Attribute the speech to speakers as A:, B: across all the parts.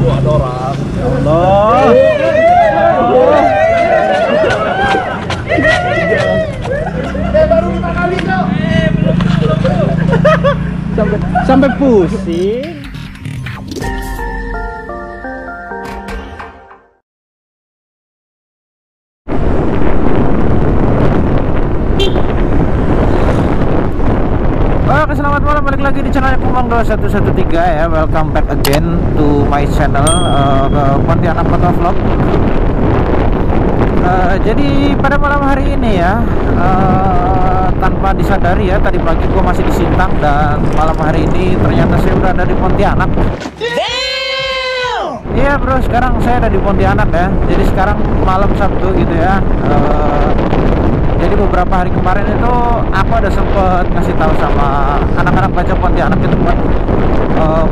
A: Aduh, ada orang.
B: Allah.
A: Baru 5 kali kok.
B: Sampai pusing. Oke, selamat malam, balik lagi di channel Kumang 2113 ya. Welcome back again to my channel, ke Pontianak Motovlog. Jadi pada malam hari ini ya, tanpa disadari ya, tadi pagi gua masih di Sintang dan malam hari ini ternyata saya berada di Pontianak. Iya bro, sekarang saya ada di Pontianak ya. Jadi sekarang malam Sabtu gitu ya. Jadi beberapa hari kemarin itu aku ada sempet ngasih tahu sama anak-anak baca Pontianak itu buat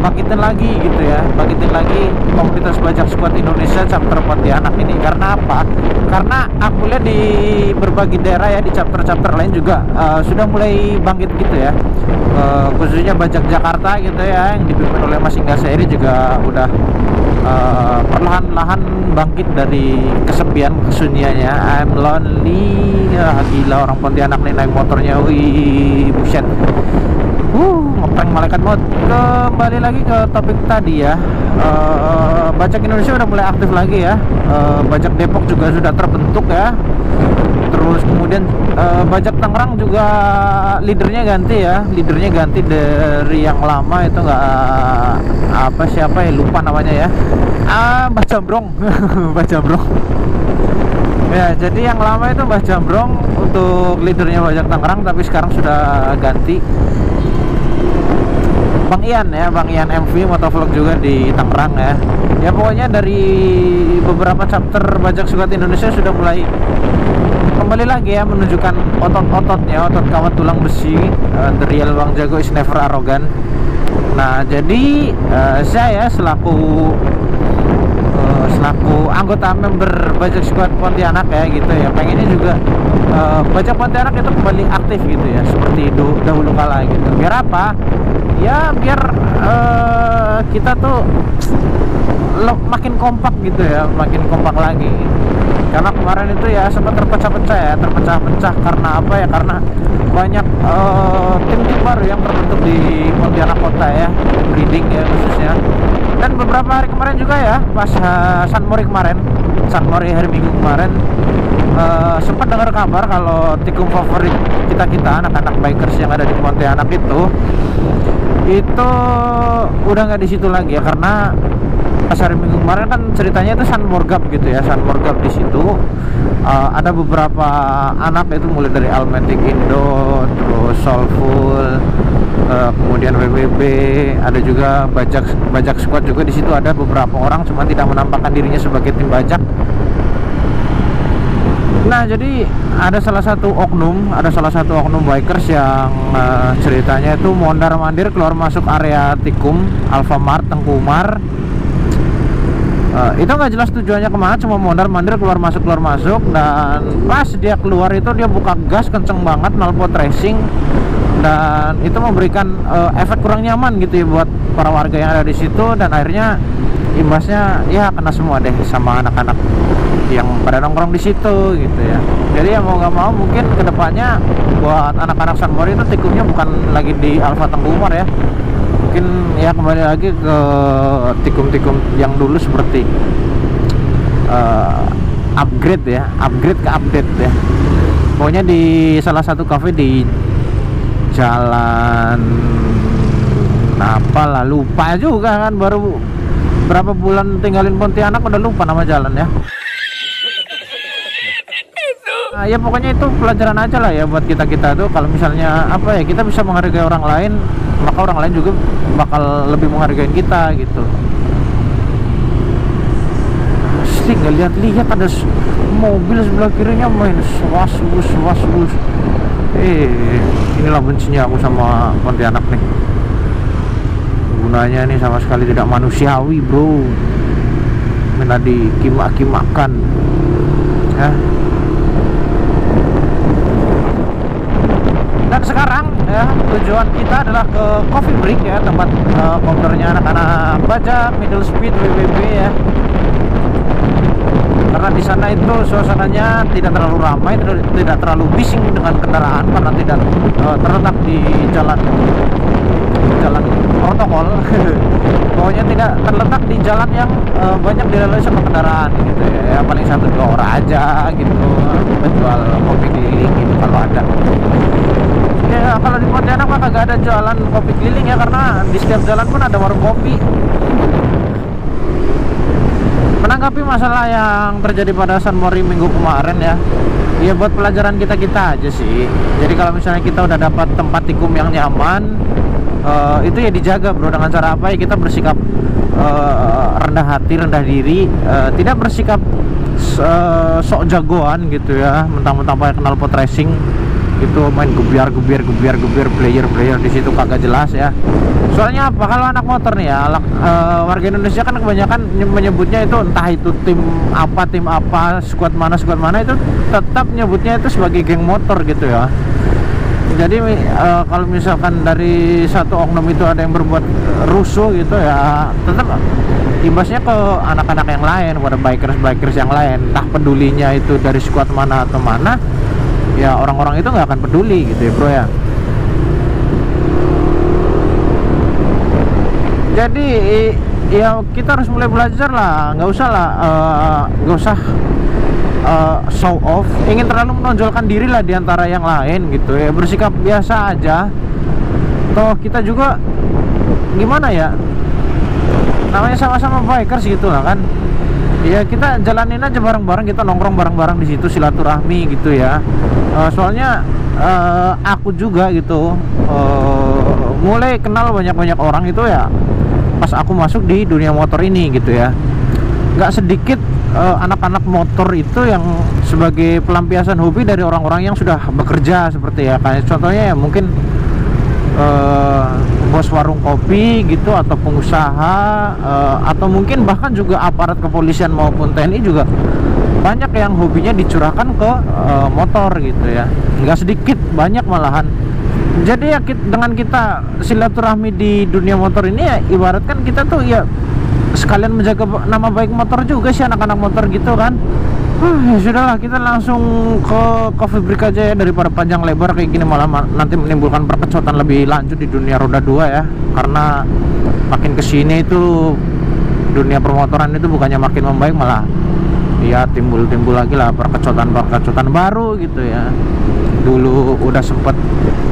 B: bangkitin lagi gitu ya, bangkitin lagi komunitas bajak squad Indonesia chapter Pontianak ini. Karena apa? Karena aku lihat di berbagai daerah ya, di chapter-chapter lain juga sudah mulai bangkit gitu ya, khususnya bajak Jakarta gitu ya, yang dipimpin oleh Mas Ingga Seri juga udah perlahan-lahan bangkit dari kesepian, kesunyiannya. I'm lonely. Gila orang Pontianak nih naik motornya, wih buset. Ngeprank malaikat maut. Kembali lagi ke topik tadi ya. Bajak Indonesia udah mulai aktif lagi ya. Bajak Depok juga sudah terbentuk ya. Terus kemudian bajak Tangerang juga leadernya ganti ya. Leadernya ganti dari yang lama itu, nggak siapa ya, lupa namanya ya. Mbah Jambrong. Mbah Jambrong. Ya, jadi yang lama itu Mbah Jambrong untuk leadernya bajak Tangerang, tapi sekarang sudah ganti Bang Ian ya, Bang Ian MV Motovlog juga di Tangerang ya. Ya pokoknya dari beberapa chapter bajak squad Indonesia sudah mulai kembali lagi ya, menunjukkan otot-ototnya, otot kawat tulang besi. The real Bang Jago is never arrogant. Nah jadi saya selaku anggota member bajak squad Pontianak ya gitu ya, pengennya juga bajak Pontianak itu kembali aktif gitu ya, seperti dahulu kala gitu. Biar apa? Ya biar kita tuh makin kompak gitu ya, makin kompak lagi. Karena kemarin itu ya sempat terpecah-pecah ya, terpecah-pecah karena apa ya? Karena banyak tim-tim baru yang terbentuk di Pontianak Kota ya, breeding ya khususnya. Dan beberapa hari kemarin juga ya, pas San Mori hari Minggu kemarin, sempat dengar kabar kalau tikung favorit kita anak-anak bikers yang ada di Pontianak itu udah nggak di situ lagi ya, karena pas hari Minggu kemarin kan ceritanya itu San Morgap gitu ya. San Morgap di situ ada beberapa anak itu, mulai dari Almatic Indo, terus Soulful, kemudian WWB, ada juga bajak squad juga di situ. Ada beberapa orang cuma tidak menampakkan dirinya sebagai tim bajak. Nah jadi ada salah satu oknum bikers yang ceritanya itu mondar-mandir keluar masuk area Tikum, Alfamart, Tengku Umar. Itu nggak jelas tujuannya kemana, cuma mondar-mandir keluar masuk, dan pas dia keluar itu dia buka gas kenceng banget, knalpot racing, dan itu memberikan efek kurang nyaman gitu ya buat para warga yang ada di situ. Dan akhirnya imbasnya ya kena semua deh sama anak-anak yang pada nongkrong di situ gitu ya. Jadi ya mau nggak mau mungkin kedepannya buat anak-anak San Mori itu tikumnya bukan lagi di Alfa Tengku Umar ya, mungkin ya kembali lagi ke tikum-tikum yang dulu seperti upgrade ke update ya. Pokoknya di salah satu cafe di jalan apalah, lupa juga kan, baru berapa bulan tinggalin Pontianak udah lupa nama jalan ya. Nah, ya pokoknya itu pelajaran aja lah ya buat kita tuh, kalau misalnya apa ya, kita bisa menghargai orang lain, maka orang lain juga bakal lebih menghargai kita gitu. Pasti nggak lihat ada mobil sebelah kirinya main was bus. Inilah bencinya aku sama Pontianak nih. Gunanya nih sama sekali tidak manusiawi bro, minta dikimak-kimakan ya. Dan sekarang ya. Tujuan kita adalah ke Coffee Break ya, tempat kopdarnya anak-anak Bajak, Middle Speed, WBB ya. Karena di sana itu suasananya tidak terlalu ramai, tidak terlalu bising dengan kendaraan karena tidak terletak di jalan protokol. Pokoknya tidak terletak di jalan yang banyak dilalui sama kendaraan gitu ya. Paling 1-2 orang aja gitu, menjual kopi keliling gitu kalau ada. Ya kalau di Pontianak mah kagak ada jualan kopi keliling ya, karena di setiap jalan pun ada warung kopi. Menanggapi masalah yang terjadi pada San Mori minggu kemarin ya buat pelajaran kita aja sih. Jadi kalau misalnya kita udah dapat tempat tikung yang nyaman, itu ya dijaga bro. Dengan cara apa ya? Kita bersikap rendah hati, rendah diri, tidak bersikap sok jagoan gitu ya, mentang-mentang pakai knalpot racing itu main gebiar player di situ kagak jelas ya. Soalnya apa, kalau anak motor nih ya, warga Indonesia kan kebanyakan menyebutnya itu entah itu tim apa, squad mana itu tetap nyebutnya itu sebagai geng motor gitu ya. Jadi kalau misalkan dari satu oknum itu ada yang berbuat rusuh gitu ya, tetap imbasnya ke anak-anak yang lain, pada bikers yang lain. Entah pedulinya itu dari squad mana atau mana, ya orang-orang itu nggak akan peduli gitu ya bro ya. Jadi ya kita harus mulai belajar lah, nggak usah show off, ingin terlalu menonjolkan diri lah diantara yang lain gitu ya. Bersikap biasa aja. Toh kita juga gimana ya, namanya sama-sama bikers gitu lah kan. Ya kita jalanin aja bareng-bareng, kita nongkrong bareng-bareng di situ, silaturahmi gitu ya. Soalnya aku juga gitu mulai kenal banyak orang itu ya pas aku masuk di dunia motor ini gitu ya. Nggak sedikit anak-anak motor itu yang sebagai pelampiasan hobi dari orang-orang yang sudah bekerja seperti ya, kayak contohnya ya mungkin bos warung kopi gitu, atau pengusaha, atau mungkin bahkan juga aparat kepolisian maupun TNI juga banyak yang hobinya dicurahkan ke motor gitu ya. Nggak sedikit, banyak malahan. Jadi ya dengan kita silaturahmi di dunia motor ini ya, ibaratkan kita tuh ya sekalian menjaga nama baik motor juga sih, anak-anak motor gitu kan. Ya sudahlah, kita langsung ke Coffee Break aja ya, daripada panjang lebar kayak gini malah nanti menimbulkan perkecotan lebih lanjut di dunia roda 2 ya. Karena makin kesini itu dunia permotoran itu bukannya makin membaik, malah ya timbul lagi lah perkecotan baru gitu ya. Dulu udah sempet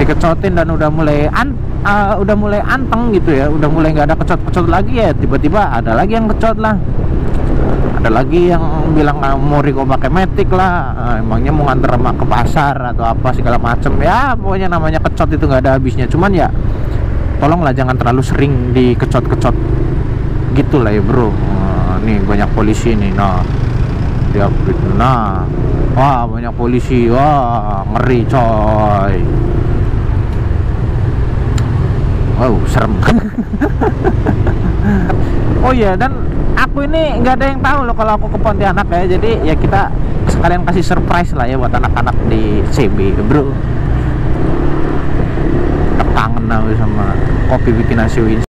B: dikecotin dan udah mulai anteng gitu ya, udah mulai nggak ada kecot lagi ya, tiba-tiba ada lagi yang kecot lah, ada lagi yang bilang mau Rico pakai Matic lah, emangnya mau nganter ke pasar atau apa segala macem ya. Pokoknya namanya kecot itu nggak ada habisnya. Cuman ya tolonglah jangan terlalu sering dikecot gitu lah ya bro. Nih banyak polisi nih, wah banyak polisi, wah ngeri coy. Wow serem. Oh iya, dan aku ini nggak ada yang tahu loh kalau aku ke Pontianak ya. Jadi ya kita sekalian kasih surprise lah ya buat anak-anak di CB bro. Kangen aku sama kopi bikinan si Winston.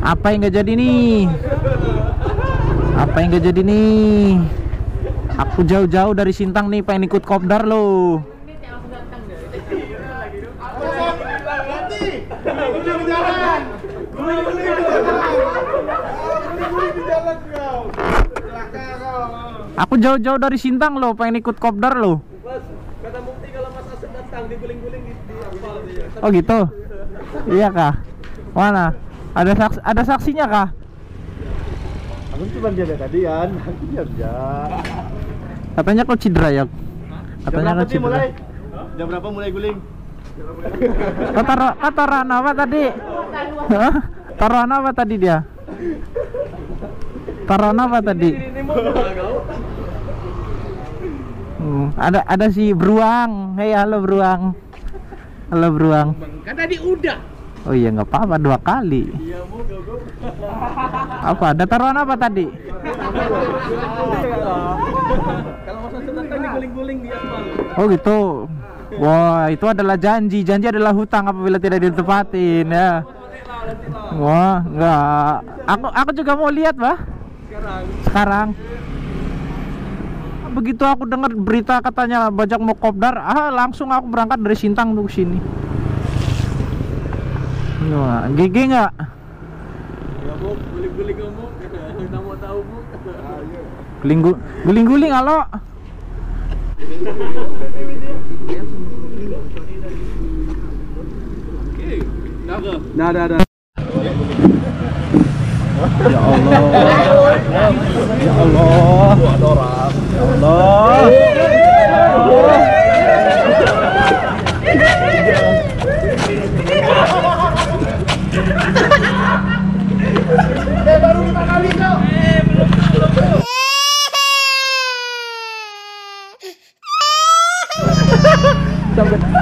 B: Apa yang nggak jadi nih? Aku jauh-jauh dari Sintang nih pengen ikut kopdar loh. Aku jauh-jauh dari Sintang loh pengen ikut kopdar loh.
C: Kata bukti kalau Mas Asep datang diguling-guling di aspal dia.
B: Oh gitu? Iya kah? Mana? Ada saksinya kah?
A: Aku cuma jaga tadian, aku ya.
B: Katanya kau cedera ya? Katanya kau cedera.
A: Jam berapa mulai guling?
B: Taruhan apa tadi? Taruhan apa tadi dia? Taruhan apa tadi? Ada si Beruang. Hei, halo Beruang. Halo Beruang.
C: Kan tadi udah.
B: Oh iya, nggak apa-apa, 2 kali.
C: Iya, mau go.
B: Apa? Ada taruhan apa tadi?
C: Kalau Mas Asun datang diguling-guling di aspal.
B: Oh gitu. Wah, itu adalah janji. Janji adalah hutang apabila tidak ditepatin ya. Wah, enggak. Aku juga mau lihat, Bah. Sekarang. Begitu aku dengar berita katanya Bajak mau kopdar, langsung aku berangkat dari Sintang tuh ke sini. Wah, GG enggak?
C: Ya, Bu, guling-guling kamu. Kita mau tahu, Bu.
B: Guling-guling halo.
C: Dah.
B: Ya Allah. Ya Allah.
C: Ada orang.
B: Ya Allah.
C: Baru 5 kali, Cok. Belum.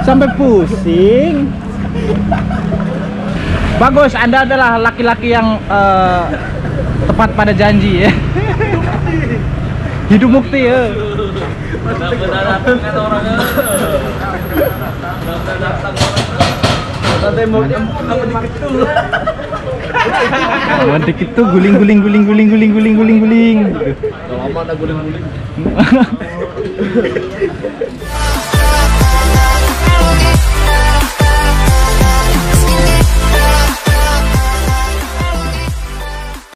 B: Sampai pusing. Bagus, Anda adalah laki-laki yang tepat pada janji ya. Hidup bukti ya.
C: Datang kan orangnya. Datang mau apa dikit tuh.
B: Dikit tuh guling.
C: Lama ada guling-guling.